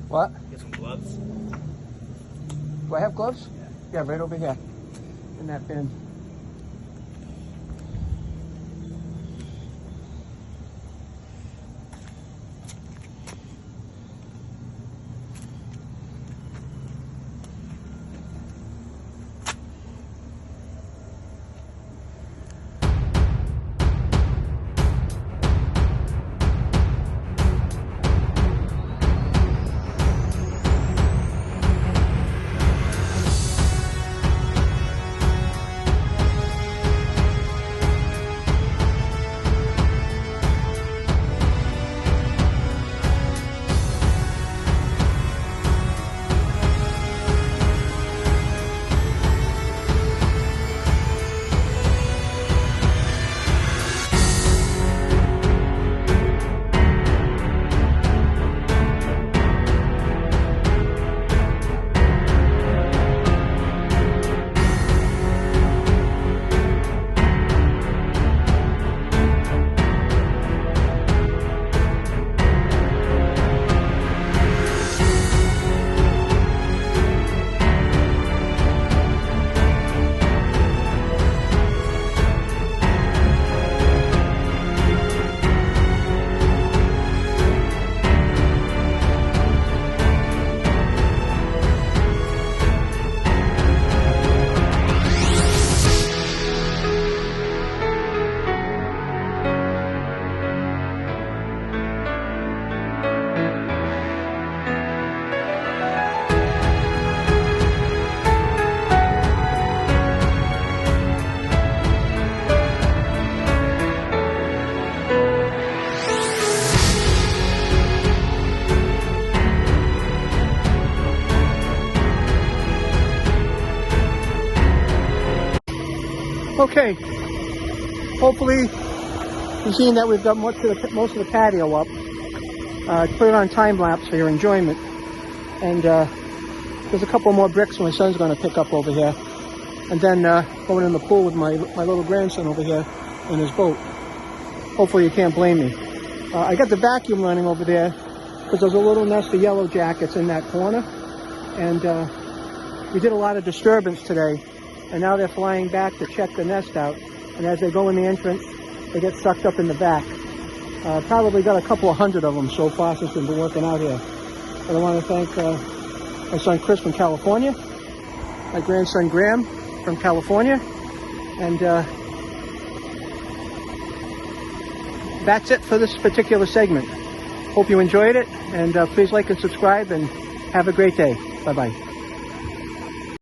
What? Get some gloves. Do I have gloves? Yeah, right over here in that bin. Okay, hopefully you've seen that we've got most of the patio up. Put it on time lapse for your enjoyment. And there's a couple more bricks my son's going to pick up over here. And then going in the pool with my little grandson over here in his boat. Hopefully you can't blame me. I got the vacuum running over there because there's a little nest of yellow jackets in that corner. And we did a lot of disturbance today. And now they're flying back to check the nest out. And as they go in the entrance, they get sucked up in the back. Probably got a couple of hundred of them so far since we've been working out here. But I want to thank my son Chris from California, my grandson Graham from California, and that's it for this particular segment. Hope you enjoyed it, and please like and subscribe, and have a great day. Bye-bye.